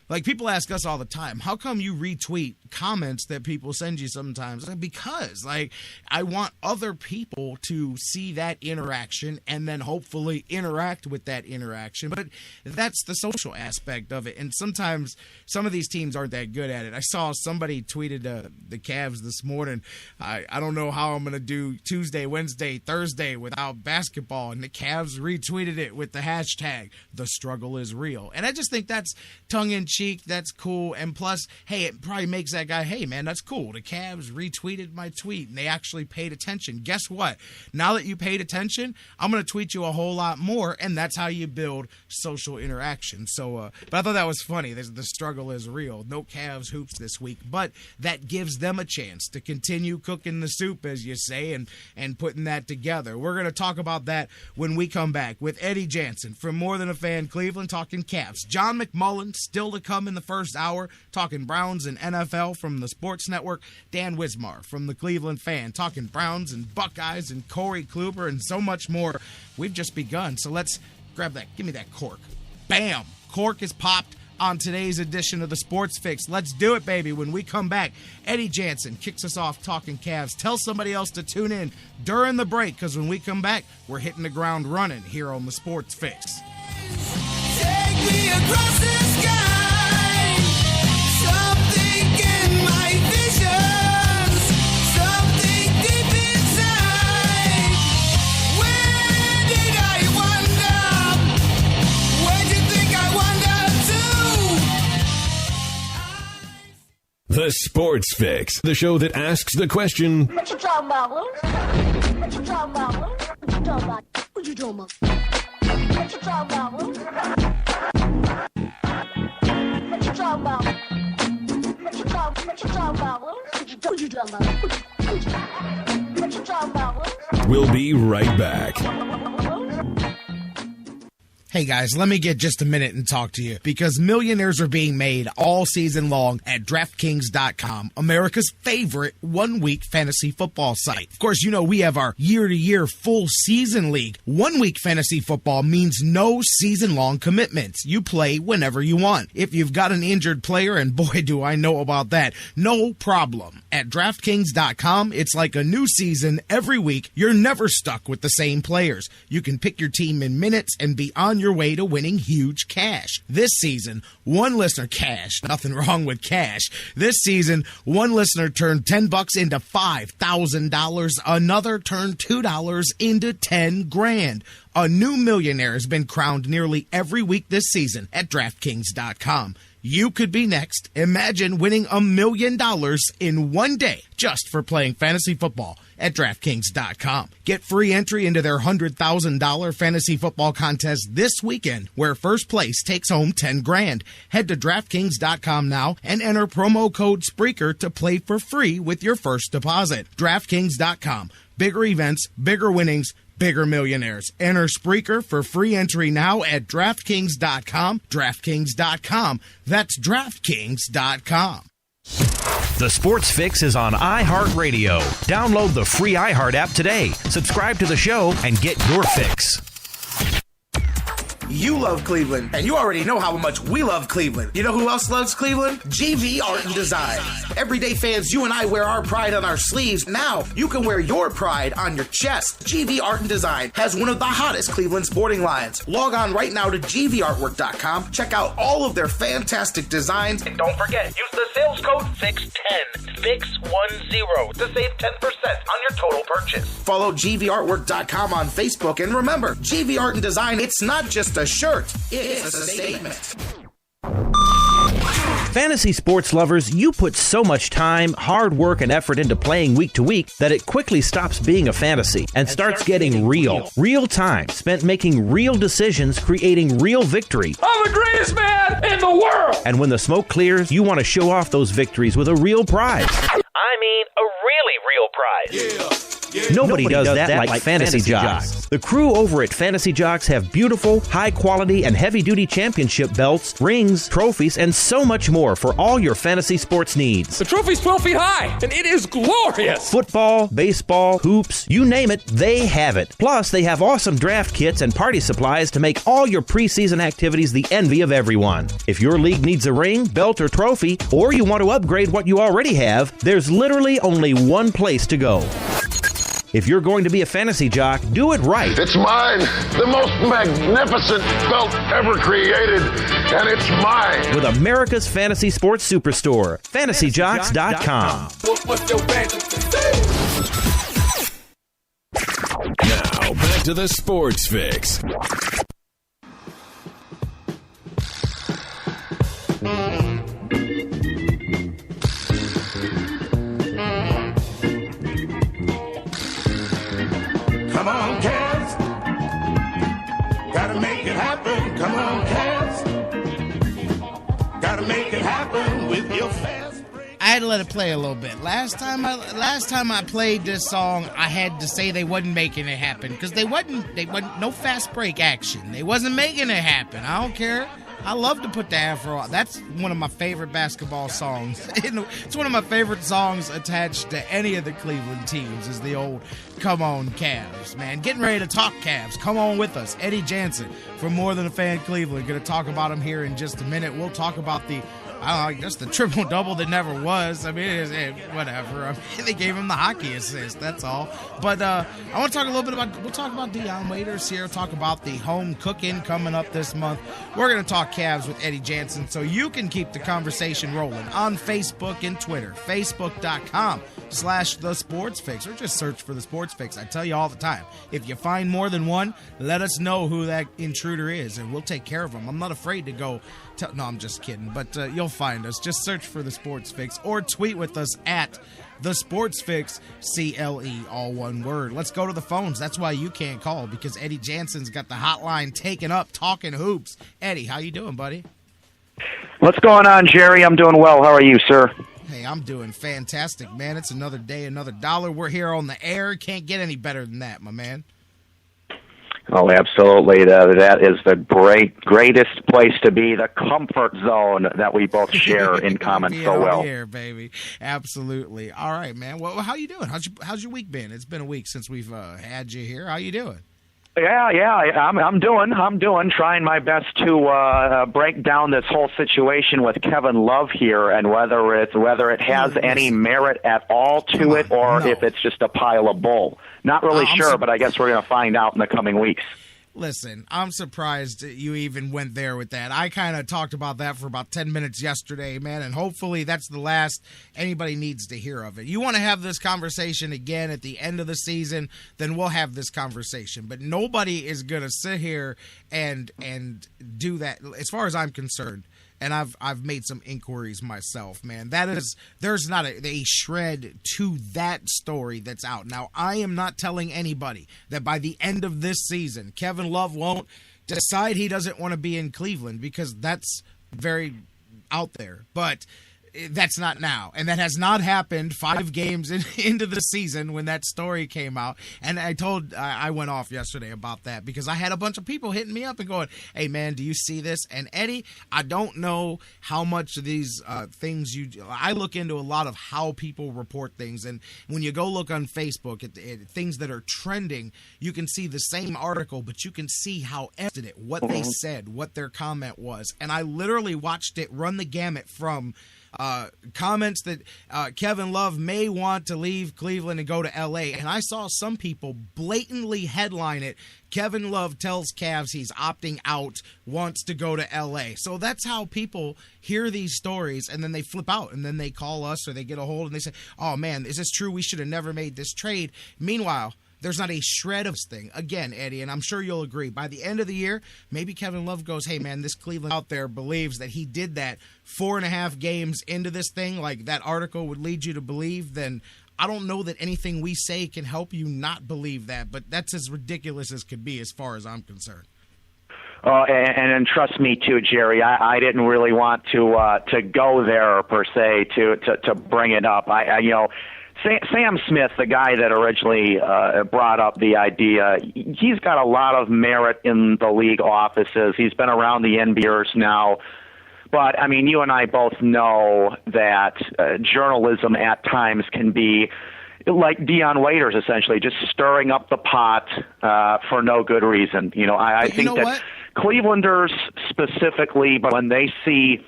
Like, people ask us all the time, how come you retweet comments that people send you sometimes? Because, like, I want other people to see that interaction and then hopefully interact with that interaction. But that's the social aspect of it. And sometimes some of these teams aren't that good at it. I saw somebody tweeted the Cavs this morning, I don't know how I'm going to do Tuesday, Wednesday, Thursday without basketball. And the Cavs retweeted it with the hashtag, the struggle is real. And I just think that's tongue-in-cheek. That's cool. And plus, hey, it probably makes that guy, hey, man, that's cool. The Cavs retweeted my tweet and they actually paid attention. Guess what? Now that you paid attention, I'm going to tweet you a whole lot more, and that's how you build social interaction. So, but I thought that was funny. The struggle is real. No Cavs hoops this week, but that gives them a chance to continue cooking the soup, as you say, and putting that together. We're going to talk about that when we come back with Eddy Jansen from More Than a Fan Cleveland, talking Cavs. John McMullen still to come in the first hour, talking Browns and NFL from the Sports Network. Dan Wismar from the Cleveland Fan, talking Browns and Buckeyes and Corey Kluber and so much more. We've just begun, so let's grab that. Give me that cork. Bam! Cork is popped on today's edition of the Sports Fix. Let's do it, baby. When we come back, Eddy Jansen kicks us off talking Cavs. Tell somebody else to tune in during the break, because when we come back, we're hitting the ground running here on the Sports Fix. Take me across the sky. The Sports Fix, the show that asks the question, what you talking about, Lou? What you talking about, Lou? What you talking about? What you talking about? What you talking about, Lou? What you talking about? What you talking about, Lou? What you talking about? What you talking about, Lou? We'll be right back. Hey guys, let me get just a minute and talk to you, because millionaires are being made all season long at DraftKings.com, America's favorite one-week fantasy football site. Of course, you know we have our year-to-year full season league. 1 week fantasy football means no season-long commitments. You play whenever you want. If you've got an injured player, and boy do I know about that, no problem. At DraftKings.com, it's like a new season every week. You're never stuck with the same players. You can pick your team in minutes and be on your way to winning huge cash. This season, one listener, cash, nothing wrong with cash. This season, one listener turned $10 into $5,000. Another turned $2 into $10,000. A new millionaire has been crowned nearly every week this season at DraftKings.com. You could be next. Imagine winning $1 million in one day just for playing fantasy football at DraftKings.com. Get free entry into their $100,000 fantasy football contest this weekend, where first place takes home $10,000. Head to DraftKings.com now and enter promo code Spreaker to play for free with your first deposit. DraftKings.com. Bigger events, bigger winnings, bigger millionaires. Enter Spreaker for free entry now at DraftKings.com. DraftKings.com. That's DraftKings.com. The Sports Fix is on iHeartRadio. Download the free iHeart app today. Subscribe to the show and get your fix. You love Cleveland, and you already know how much we love Cleveland. You know who else loves Cleveland? GV Art and Design. Everyday fans, you and I wear our pride on our sleeves. Now, you can wear your pride on your chest. GV Art and Design has one of the hottest Cleveland sporting lines. Log on right now to gvartwork.com. Check out all of their fantastic designs. And don't forget, use the sales code FIX10, FIX10, to save 10% on your total purchase. Follow gvartwork.com on Facebook, and remember, GV Art and Design, it's not just a shirt, it's a statement. Fantasy sports lovers, you put so much time, hard work, and effort into playing week to week that it quickly stops being a fantasy and starts getting real. Real time spent making real decisions, creating real victory. I'm the greatest man in the world! And when the smoke clears, you want to show off those victories with a real prize. I mean, a really real prize. Yeah. Nobody does that like Fantasy Jocks. The crew over at Fantasy Jocks have beautiful, high-quality, and heavy-duty championship belts, rings, trophies, and so much more for all your fantasy sports needs. The trophy's 12 feet high, and it is glorious. Football, baseball, hoops, you name it, they have it. Plus, they have awesome draft kits and party supplies to make all your preseason activities the envy of everyone. If your league needs a ring, belt, or trophy, or you want to upgrade what you already have, there's literally only one place to go. If you're going to be a fantasy jock, do it right. It's mine, the most magnificent belt ever created, and it's mine. With America's fantasy sports superstore, fantasyjocks.com. Now, back to the Sports Fix. Come on, Cavs. Gotta make it happen. Come on, Cavs. Gotta make it happen with your fast break. I had to let it play a little bit. Last time I played this song, I had to say they wasn't making it happen because they wasn't no fast break action. They wasn't making it happen. I don't care. I love to put the afro on. That's one of my favorite basketball songs. It's one of my favorite songs attached to any of the Cleveland teams is the old Come On Cavs, man. Getting ready to talk Cavs. Come on with us. Eddy Jansen from More Than a Fan Cleveland. Going to talk about him here in just a minute. We'll talk about the just the triple-double that never was. I mean, whatever. I mean, they gave him the hockey assist, that's all. But I want to talk a little bit we'll talk about Deion Waiters here, talk about the home cooking coming up this month. We're going to talk Cavs with Eddy Jansen, so you can keep the conversation rolling on Facebook and Twitter. Facebook.com/The Sports Fix, or just search for The Sports Fix. I tell you all the time, if you find more than one, let us know who that intruder is, and we'll take care of them. I'm not afraid to go no, I'm just kidding, but you'll find us. Just search for The Sports Fix or tweet with us at The Sports Fix, CLE, all one word. Let's go to the phones. That's why you can't call, because Eddy Jansen's got the hotline taken up, talking hoops. Eddy, how you doing, buddy? What's going on, Jerry? I'm doing well. How are you, sir? Hey, I'm doing fantastic, man. It's another day, another dollar. We're here on the air. Can't get any better than that, my man. Oh, absolutely. That is the greatest place to be, the comfort zone that we both share in common so well. Here, baby. Absolutely. All right, man. Well, how you doing? How's your week been? It's been a week since we've had you here. How you doing? Yeah. I'm doing. Trying my best to break down this whole situation with Kevin Love here, and whether it has any merit at all to it, or if it's just a pile of bull. Not really sure, but I guess we're going to find out in the coming weeks. Listen, I'm surprised you even went there with that. I kind of talked about that for about 10 minutes yesterday, man, and hopefully that's the last anybody needs to hear of it. You want to have this conversation again at the end of the season, then we'll have this conversation. But nobody is going to sit here and do that, as far as I'm concerned. And I've made some inquiries myself, man. There's not a shred to that story that's out. Now, I am not telling anybody that by the end of this season, Kevin Love won't decide he doesn't want to be in Cleveland, because that's very out there. But that's not now, and that has not happened 5 games into the season when that story came out. And I went off yesterday about that, because I had a bunch of people hitting me up and going, hey man, do you see this? And Eddy, I don't know how much of these things I look into a lot of how people report things, and when you go look on Facebook at things that are trending, you can see the same article, but you can see how edited it, what they said, what their comment was. And I literally watched it run the gamut from comments that Kevin Love may want to leave Cleveland and go to L.A. And I saw some people blatantly headline it, Kevin Love tells Cavs he's opting out, wants to go to L.A. So that's how people hear these stories, and then they flip out, and then they call us or they get a hold and they say, oh man, is this true? We should have never made this trade. Meanwhile, there's not a shred of this thing. Again, Eddy, and I'm sure you'll agree, by the end of the year, maybe Kevin Love goes, hey, man, this Cleveland out there believes that he did that 4.5 games into this thing, like that article would lead you to believe, then I don't know that anything we say can help you not believe that, but that's as ridiculous as could be as far as I'm concerned. And trust me too, Jerry. I didn't really want to go there per se to bring it up. Sam Smith, the guy that originally brought up the idea, he's got a lot of merit in the league offices. He's been around the NBAers now. But, I mean, you and I both know that journalism at times can be like Deion Waiters, essentially, just stirring up the pot for no good reason. I think that Clevelanders specifically, but when they see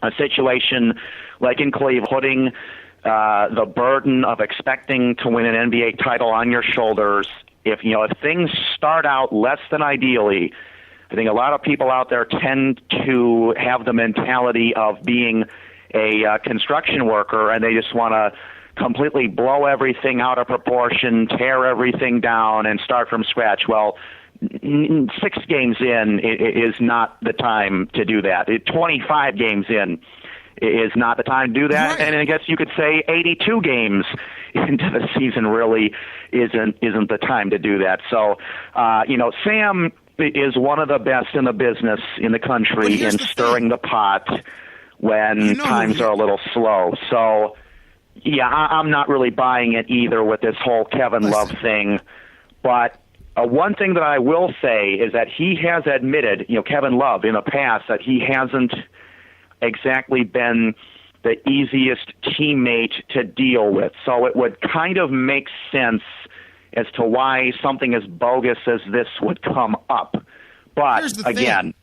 a situation like in Cleveland, putting the burden of expecting to win an NBA title on your shoulders, if things start out less than ideally, I think a lot of people out there tend to have the mentality of being a construction worker, and they just want to completely blow everything out of proportion, tear everything down, and start from scratch. Well, 6 games in is not the time to do that. 25 games in is not the time to do that. Right. And I guess you could say 82 games into the season really isn't the time to do that. So, Sam is one of the best in the business in the country in stirring the pot when times are a little slow. So, yeah, I'm not really buying it either with this whole Kevin Love thing. But one thing that I will say is that he has admitted, Kevin Love, in the past, that he hasn't exactly been the easiest teammate to deal with. So it would kind of make sense as to why something as bogus as this would come up. But, again,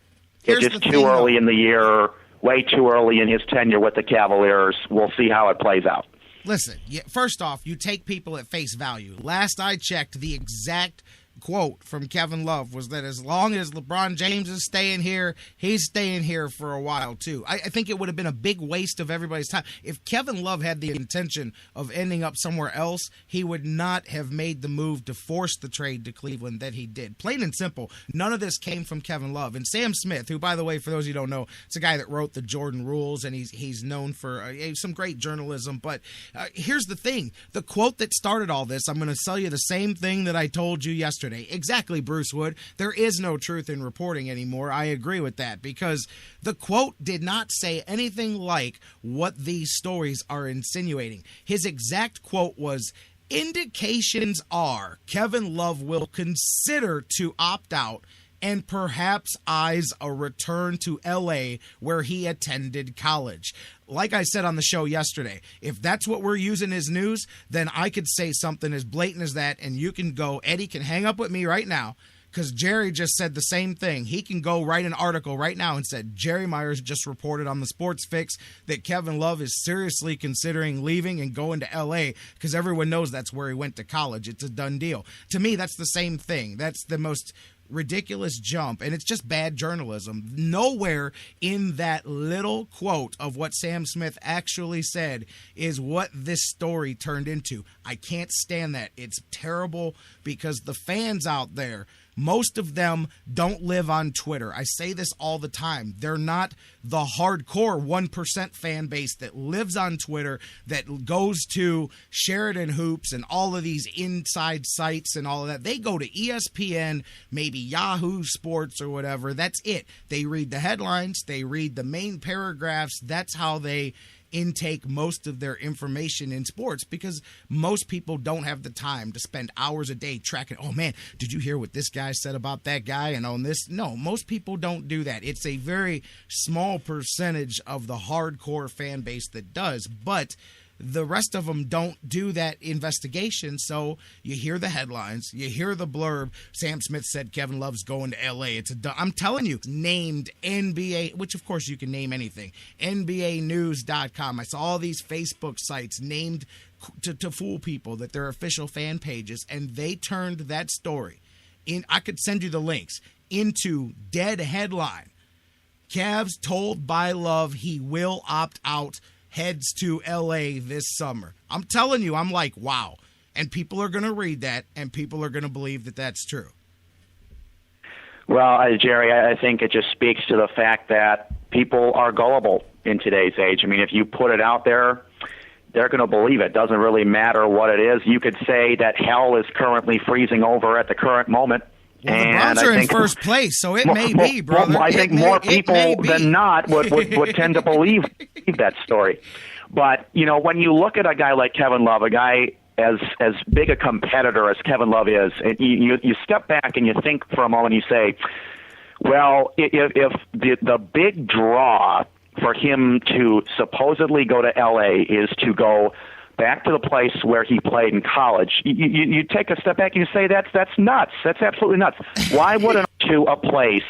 it's just too early in the year, way too early in his tenure with the Cavaliers. We'll see how it plays out. Listen, first off, you take people at face value. Last I checked, the exact quote from Kevin Love was that as long as LeBron James is staying here, he's staying here for a while too. I think it would have been a big waste of everybody's time. If Kevin Love had the intention of ending up somewhere else, he would not have made the move to force the trade to Cleveland that he did. Plain and simple, none of this came from Kevin Love. And Sam Smith, who, by the way, for those of you who don't know, it's a guy that wrote the Jordan Rules, and he's known for some great journalism. But here's the thing. The quote that started all this, I'm going to tell you the same thing that I told you yesterday. Exactly, Bruce Wood. There is no truth in reporting anymore. I agree with that, because the quote did not say anything like what these stories are insinuating. His exact quote was, "Indications are Kevin Love will consider to opt out and perhaps eyes a return to L.A. where he attended college." Like I said on the show yesterday, if that's what we're using as news, then I could say something as blatant as that, and you can go, Eddie can hang up with me right now, because Jerry just said the same thing. He can go write an article right now and said, Jerry Myers just reported on the Sports Fix that Kevin Love is seriously considering leaving and going to L.A. because everyone knows that's where he went to college. It's a done deal. To me, that's the same thing. That's the most ridiculous jump, and it's just bad journalism. Nowhere in that little quote of what Sam Smith actually said is what this story turned into. I can't stand that. It's terrible, because the fans out there, most of them don't live on Twitter. I say this all the time. They're not the hardcore 1% fan base that lives on Twitter, that goes to Sheridan Hoops and all of these inside sites and all of that. They go to ESPN, maybe Yahoo Sports or whatever. That's it. They read the headlines. They read the main paragraphs. That's how they intake most of their information in sports, because most people don't have the time to spend hours a day tracking, oh man, did you hear what this guy said about that guy and on this? No, most people don't do that. It's a very small percentage of the hardcore fan base that does, but the rest of them don't do that investigation. So you hear the headlines, you hear the blurb. Sam Smith said Kevin Love's going to L.A. I'm telling you, named NBA, which of course you can name anything, NBAnews.com. I saw all these Facebook sites named to fool people that they're official fan pages, and they turned that story in. I could send you the links into dead headline. Cavs told by Love he will opt out, heads to L.A. this summer. I'm telling you, I'm like, wow. And people are going to read that, and people are going to believe that that's true. Well, Jerry, I think it just speaks to the fact that people are gullible in today's age. I mean, if you put it out there, they're going to believe it. Doesn't really matter what it is. You could say that hell is currently freezing over at the current moment. Well, the Browns are in first place, so it may be, brother. I think more people than not would tend to believe believe that story. But, you know, when you look at a guy like Kevin Love, a guy as big a competitor as Kevin Love is, and you step back and you think for a moment, you say, well, if the big draw for him to supposedly go to L.A. is to go back to the place where he played in college, you take a step back and you say that's nuts. That's absolutely nuts. Why wouldn't to a place,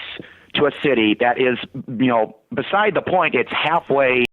to a city that is, you know, beside the point, it's halfway